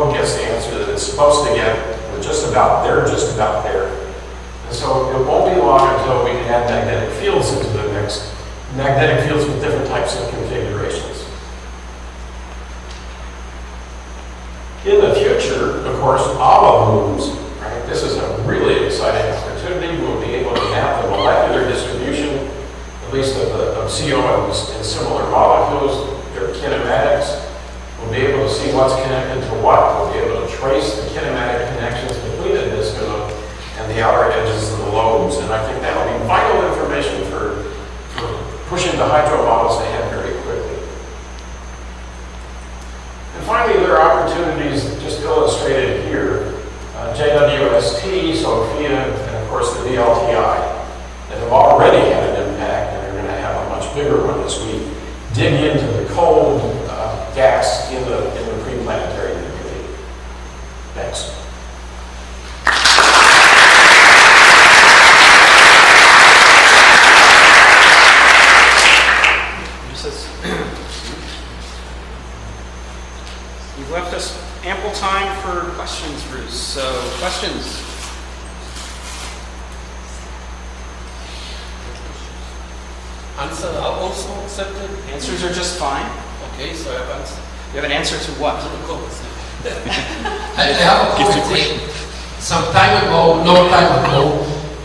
code gets the answer that it's supposed to get, they're just about there. And so it won't be long until we can add magnetic fields into the mix. Magnetic fields with different types of configurations. In the future, of course, AVA looms, right? This is a really exciting opportunity. We'll be able to map the molecular distribution, at least of CO and similar molecules, their kinematics. We'll be able to see what's connected to what. We'll be able to trace the kinematic connections between the disk and the outer edges of the lobes. And I think that'll be vital information for pushing the hydro models ahead very quickly. And finally, there are opportunities just illustrated here. JWST, SOFIA, and of course the VLTI that have already had an impact and are going to have a much bigger one as we dig into the cold gas in the preplanetary nuclei. Thanks. You've left us ample time for questions, Bruce. So, questions? Answer are also accepted? Answers are just fine. Okay, so I have answered. You have an answer to what? I have a question. Some time ago, long time ago,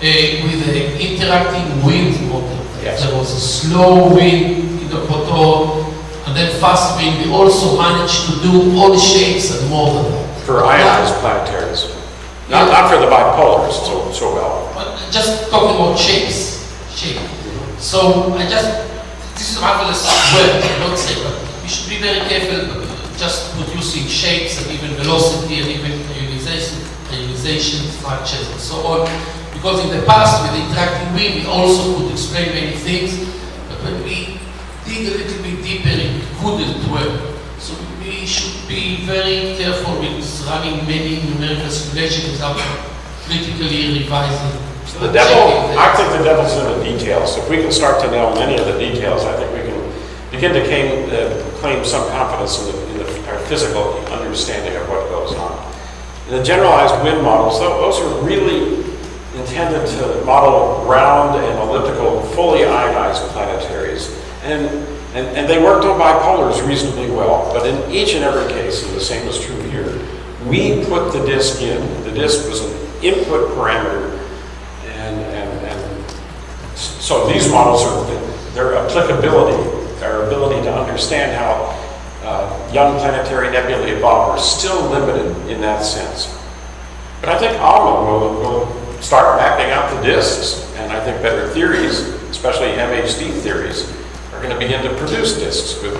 with the interacting wind model, yes. There was a slow wind in the motor, and then fast wind. We also managed to do all shapes and more than that. For ionized planetaries. Not for the bipolars so well. But just talking about shapes. So this is marvelous work, I don't say, but we should be very careful just producing shapes and even velocity and even ionization structures and so on. Because in the past with the interacting wind we also could explain many things, but when we dig a little bit deeper it couldn't work. So we should be very careful with running many numerical simulations without critically revising. So I think the devil's in the details. If we can start to nail many of the details, I think we can begin to claim some confidence in our physical understanding of what goes on. The generalized wind models, those are really intended to model round and elliptical, fully ionized planetaries. And they worked on bipolars reasonably well, but in each and every case, and the same is true here, we put the disk in. The disk was an input parameter. So these models their applicability, their ability to understand how young planetary nebulae evolve are still limited in that sense. But I think ALMA will start mapping out the disks, and I think better theories, especially MHD theories, are going to begin to produce disks with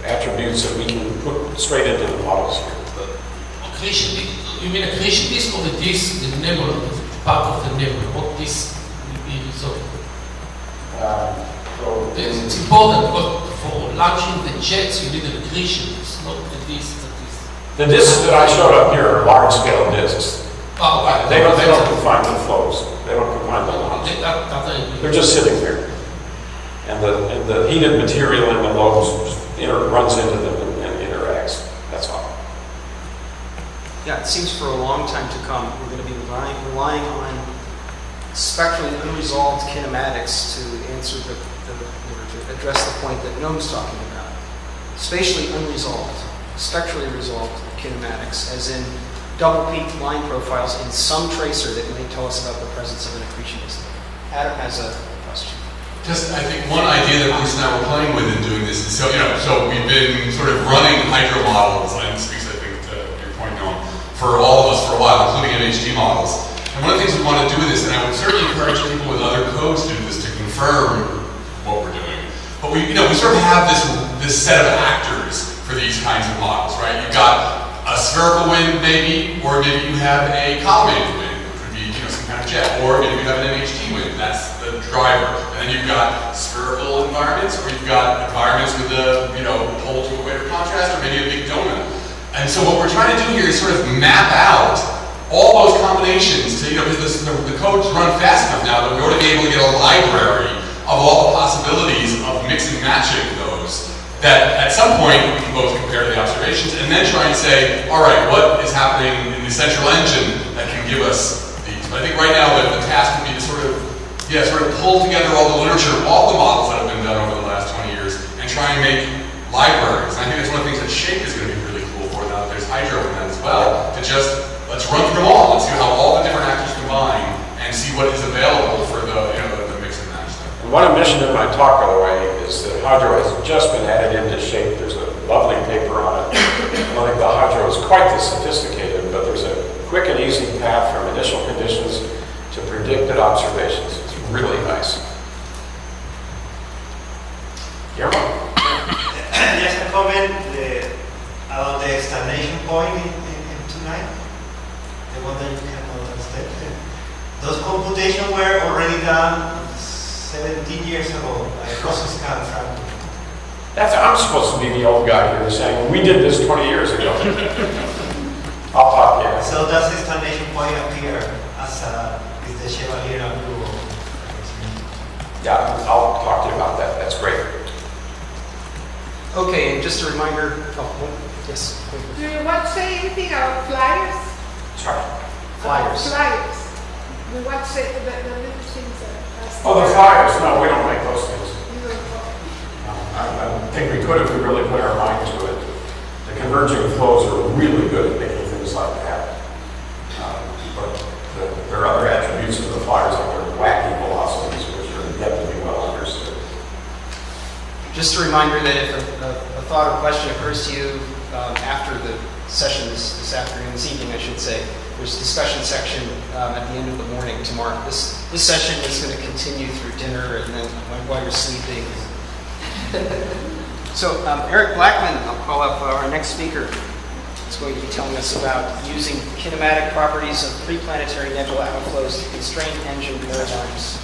attributes that we can put straight into the models here. You mean a creation disk or the disk, the nebula, part of the nebula? What disk will be resolved? It's important because for launching the jets you need an accretion. It's not the disk that is. The disks that I showed up here are large-scale disks. Oh, right. They don't confine the flows. They don't confine the launch. They're just sitting there, and the heated material in the lobes runs into them and interacts. That's all. Yeah, it seems for a long time to come we're going to be relying on spectrally unresolved kinematics to answer to address the point that Noam's talking about. Spatially unresolved, spectrally resolved kinematics, as in double peaked line profiles in some tracer that may tell us about the presence of an accretion disk. Adam has a question. Just, I think one idea that Bruce and I were playing with in doing this is, so we've been sort of running hydro models, and speaks, I think, to your point, Noam, for all of us for a while, including MHD models. And one of the things we want to do with this, and I would certainly encourage people with other codes to do this to confirm what we're doing. But we sort of have this set of actors for these kinds of models, right? You've got a spherical wind, maybe, or maybe you have a collimated wind, which would be some kind of jet, or maybe you have an MHD wind. That's the driver. And then you've got spherical environments, or you've got environments with a pole to equator contrast, or maybe a big donut. And so what we're trying to do here is sort of map out all those combinations to, because the codes run fast enough now that we ought to be able to get a library of all the possibilities of mixing and matching those that at some point we can both compare the observations and then try and say, all right, what is happening in the central engine that can give us these? But I think right now the task would be to sort of pull together all the literature, all the models that have been done over the last 20 years, and try and make libraries. And I think that's one of the things that Shape is going to be really cool for now that there's Hydro in that as well. To just, let's run through them all. Let's see how all the different actors combine and see what is available for the mix and match stuff. And what I mentioned in my talk, by the way, is that Hydro has just been added into Shape. There's a lovely paper on it. I don't think the Hydro is quite this sophisticated, but there's a quick and easy path from initial conditions to predicted observations. It's really nice. Guillermo? Just a comment about the stagnation point in 2.9, the one that you cannot understand. Those computations were already done 17 years ago by process contract. I'm supposed to be the old guy here saying, we did this 20 years ago. I'll talk to you. So does the stagnation point appear as is the Chevalier approval? Yeah, I'll talk to you about that. That's great. Okay, and just a reminder, yes. Do you want to say anything about flyers? Sorry. Flyers. Flyers. Do you want to say the little things that... Oh, the flyers. No, we don't make those things. You don't know. I think we could if we really put our mind to it. The converging flows are really good at making things like that. But there are other attributes of the flyers, like their wacky velocities, which are yet to be well understood. Just a reminder that if a thought or question occurs to you after the session this afternoon, this evening, I should say, there's a discussion section at the end of the morning tomorrow. This session is going to continue through dinner and then while you're sleeping. So Eric Blackman, I'll call up our next speaker. He's going to be telling us about using kinematic properties of preplanetary nebula outflows to constrain engine paradigms.